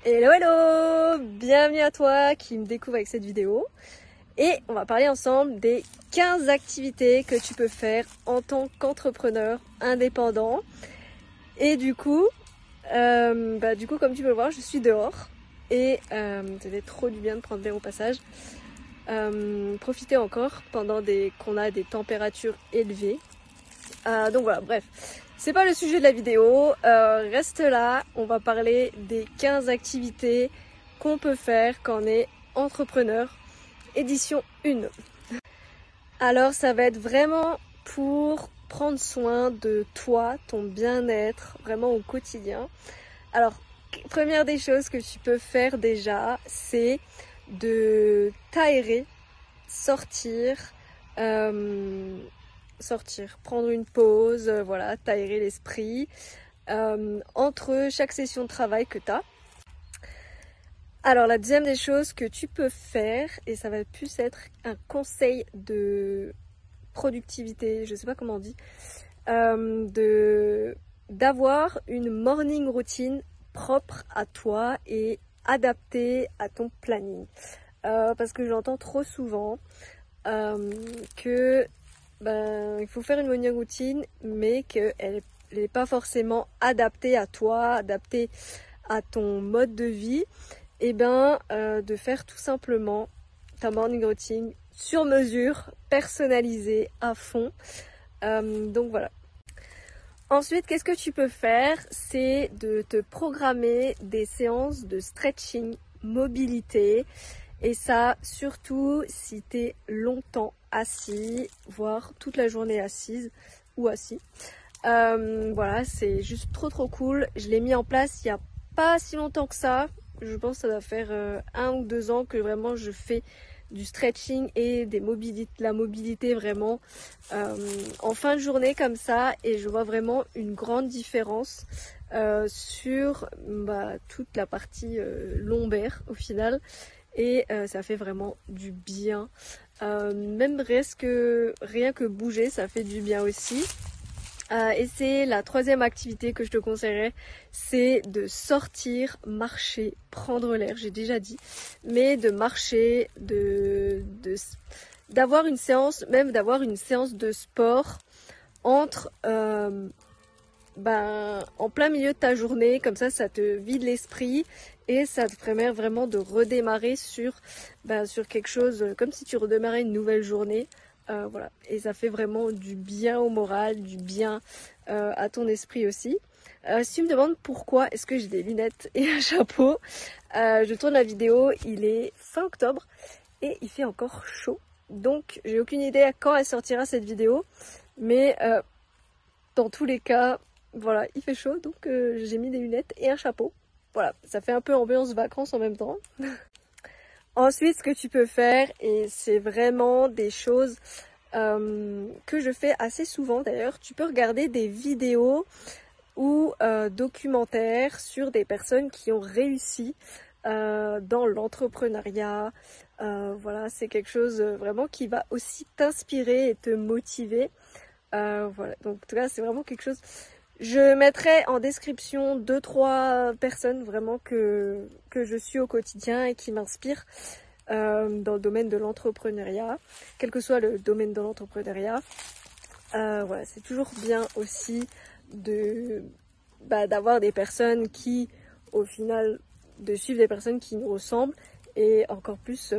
Hello hello! Bienvenue à toi qui me découvre avec cette vidéo. Et on va parler ensemble des 15 activités que tu peux faire en tant qu'entrepreneur indépendant. Et du coup, comme tu peux le voir, je suis dehors. Et ça fait trop du bien de prendre l'air au passage. Profiter encore pendant qu'on a des températures élevées. Donc voilà, bref. C'est pas le sujet de la vidéo, reste là, on va parler des 15 activités qu'on peut faire quand on est entrepreneur, édition 1. Alors ça va être vraiment pour prendre soin de toi, ton bien-être, vraiment au quotidien. Alors, première des choses que tu peux faire déjà, c'est de t'aérer, sortir, prendre une pause, voilà, t'aérer l'esprit entre chaque session de travail que tu as. Alors la deuxième des choses que tu peux faire, et ça va plus être un conseil de productivité, je sais pas comment on dit, d'avoir une morning routine propre à toi et adaptée à ton planning. Parce que j'entends trop souvent que il faut faire une morning routine, mais qu'elle n'est pas forcément adaptée à toi, adaptée à ton mode de vie. Et de faire tout simplement ta morning routine sur mesure, personnalisée à fond. Donc voilà. Ensuite, qu'est-ce que tu peux faire? C'est de te programmer des séances de stretching, mobilité. Et ça, surtout si tu es longtemps assis, voire toute la journée assise ou assis. Voilà, c'est juste trop cool. Je l'ai mis en place il n'y a pas si longtemps que ça. Je pense que ça doit faire 1 ou 2 ans que vraiment je fais du stretching et la mobilité vraiment en fin de journée comme ça. Et je vois vraiment une grande différence sur toute la partie lombaire au final. Et ça fait vraiment du bien. Même rien que bouger, ça fait du bien aussi. Et c'est la troisième activité que je te conseillerais, c'est de sortir, marcher, prendre l'air, j'ai déjà dit, mais de marcher, d'avoir une séance de sport entre en plein milieu de ta journée, comme ça te vide l'esprit et ça te permet vraiment de redémarrer sur quelque chose, comme si tu redémarrais une nouvelle journée. Voilà, et ça fait vraiment du bien au moral, du bien à ton esprit aussi. Si tu me demandes pourquoi est-ce que j'ai des lunettes et un chapeau, je tourne la vidéo, il est fin octobre et il fait encore chaud. Donc j'ai aucune idée à quand elle sortira cette vidéo, mais dans tous les cas, voilà, il fait chaud, donc j'ai mis des lunettes et un chapeau. Voilà, ça fait un peu ambiance vacances en même temps. Ensuite, ce que tu peux faire, et c'est vraiment des choses que je fais assez souvent d'ailleurs, tu peux regarder des vidéos ou documentaires sur des personnes qui ont réussi dans l'entrepreneuriat. Voilà, c'est quelque chose vraiment qui va aussi t'inspirer et te motiver. Voilà, donc en tout cas, c'est vraiment quelque chose. Je mettrai en description 2-3 personnes vraiment que je suis au quotidien et qui m'inspirent dans le domaine de l'entrepreneuriat, quel que soit le domaine de l'entrepreneuriat. Voilà, c'est toujours bien aussi d'avoir des personnes qui, au final, de suivre des personnes qui nous ressemblent et encore plus,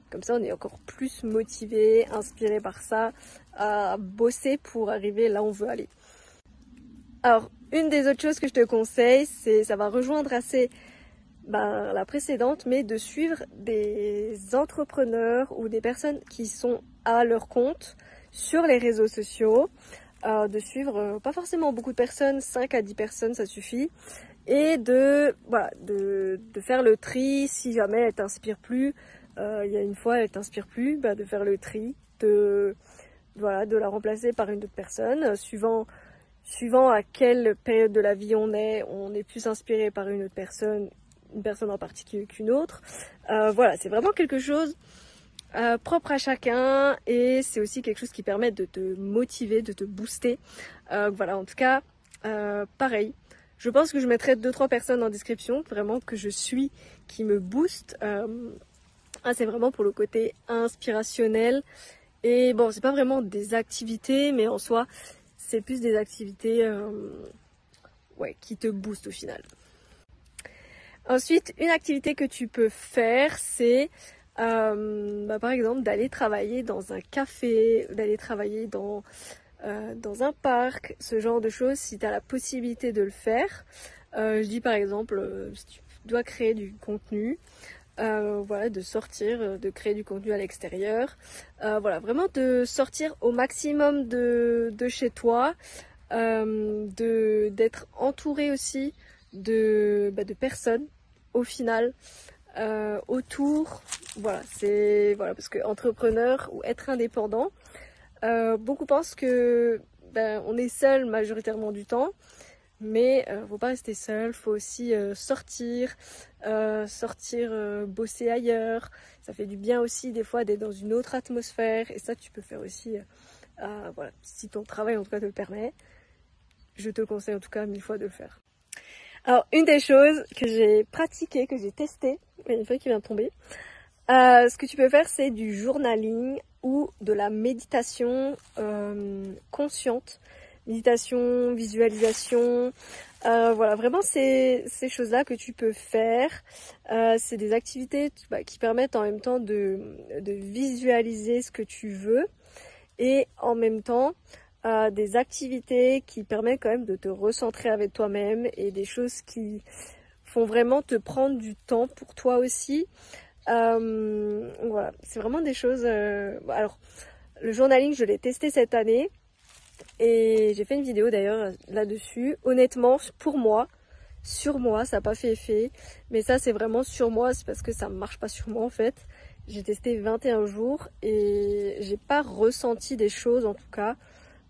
comme ça on est encore plus motivé, inspiré par ça, à bosser pour arriver là où on veut aller. Alors, une des autres choses que je te conseille, ça va rejoindre assez la précédente, mais de suivre des entrepreneurs ou des personnes qui sont à leur compte sur les réseaux sociaux, de suivre pas forcément beaucoup de personnes, 5 à 10 personnes ça suffit, et de faire le tri si jamais elle t'inspire plus. Il y a une fois elle t'inspire plus, de faire le tri, de la remplacer par une autre personne, suivant à quelle période de la vie on est plus inspiré par une personne en particulier qu'une autre. Voilà, c'est vraiment quelque chose propre à chacun et c'est aussi quelque chose qui permet de te motiver, de te booster. Voilà, en tout cas, pareil, Je pense que je mettrai 2-3 personnes en description, vraiment que je suis, qui me booste. C'est vraiment pour le côté inspirationnel. Et bon, c'est pas vraiment des activités, mais en soi, c'est plus des activités qui te boostent au final. Ensuite, une activité que tu peux faire, c'est par exemple d'aller travailler dans un café, d'aller travailler dans un parc, ce genre de choses, si tu as la possibilité de le faire. Je dis par exemple, si tu dois créer du contenu, de sortir, de créer du contenu à l'extérieur. Vraiment de sortir au maximum de chez toi, d'être entouré aussi de personnes au final autour. Parce que entrepreneur ou être indépendant, beaucoup pensent que on est seul majoritairement du temps, mais faut pas rester seul, faut aussi sortir, bosser ailleurs. Ça fait du bien aussi des fois d'être dans une autre atmosphère, et ça tu peux faire aussi si ton travail en tout cas te le permet. Je te conseille en tout cas 1000 fois de le faire. Alors une des choses que j'ai pratiqué, que j'ai testé, il y a une feuille qui vient de tomber, ce que tu peux faire, c'est du journaling ou de la méditation consciente. Méditation, visualisation, vraiment ces choses-là que tu peux faire. C'est des activités qui permettent en même temps de visualiser ce que tu veux, et en même temps des activités qui permettent quand même de te recentrer avec toi-même, et des choses qui font vraiment te prendre du temps pour toi aussi. C'est vraiment des choses. Alors, le journaling, je l'ai testé cette année et j'ai fait une vidéo d'ailleurs là-dessus. Honnêtement, sur moi, ça n'a pas fait effet, mais ça c'est vraiment sur moi, c'est parce que ça ne marche pas sur moi en fait. J'ai testé 21 jours et j'ai pas ressenti des choses, en tout cas,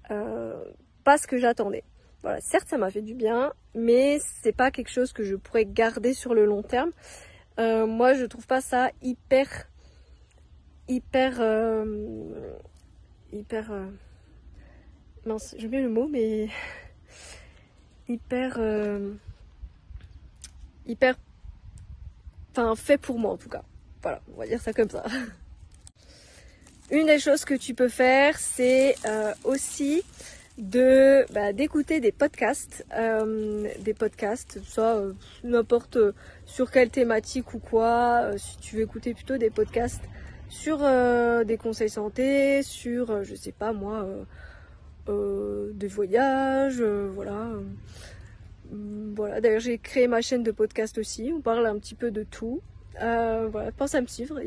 pas ce que j'attendais. Voilà, certes ça m'a fait du bien, mais c'est pas quelque chose que je pourrais garder sur le long terme. Moi je trouve pas ça hyper mince, j'ai oublié le mot, mais hyper fait pour moi en tout cas. Voilà, on va dire ça comme ça. Une des choses que tu peux faire, c'est aussi d'écouter des podcasts, soit n'importe sur quelle thématique ou quoi. Si tu veux écouter plutôt des podcasts sur des conseils santé, sur je sais pas moi, des voyages, voilà. D'ailleurs j'ai créé ma chaîne de podcast aussi, on parle un petit peu de tout. Pense à me suivre,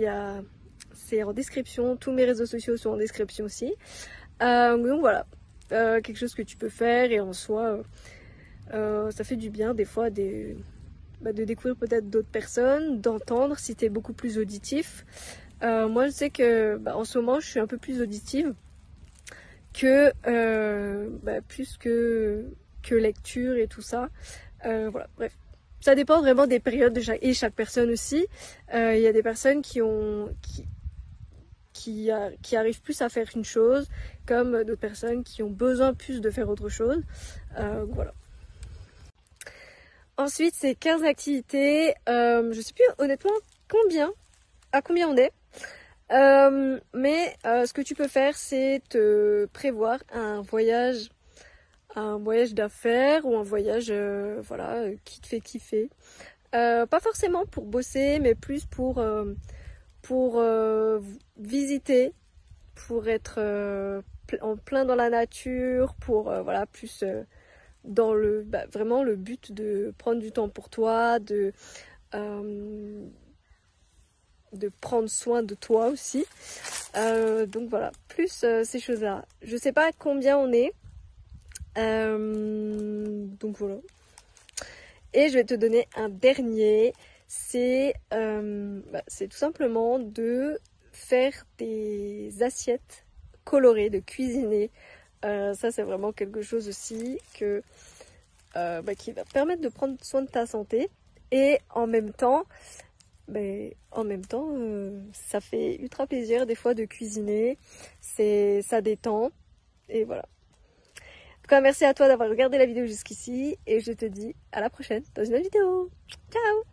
c'est en description, tous mes réseaux sociaux sont en description aussi. Donc voilà, quelque chose que tu peux faire, et en soi ça fait du bien des fois de découvrir peut-être d'autres personnes, d'entendre si tu es beaucoup plus auditif. Moi je sais que en ce moment je suis un peu plus auditive que plus que lecture et tout ça. Bref, ça dépend vraiment des périodes de chaque personne aussi. Il y a des personnes qui arrivent plus à faire une chose, comme d'autres personnes qui ont besoin plus de faire autre chose. Voilà. Ensuite, c'est 15 activités. Je sais plus honnêtement à combien on est. Mais ce que tu peux faire, c'est te prévoir un voyage d'affaires, ou un voyage qui te fait kiffer. Pas forcément pour bosser, mais plus pour visiter, pour être en plein dans la nature, pour plus dans vraiment le but de prendre du temps pour toi, de prendre soin de toi aussi. Donc voilà, plus ces choses-là. Je sais pas combien on est. Donc voilà. Et je vais te donner un dernier. C'est tout simplement de faire des assiettes colorées, de cuisiner. Ça c'est vraiment quelque chose aussi qui va permettre de prendre soin de ta santé. Et en même temps, ça fait ultra plaisir des fois de cuisiner. Ça détend. Et voilà. En tout cas, merci à toi d'avoir regardé la vidéo jusqu'ici et je te dis à la prochaine dans une autre vidéo. Ciao!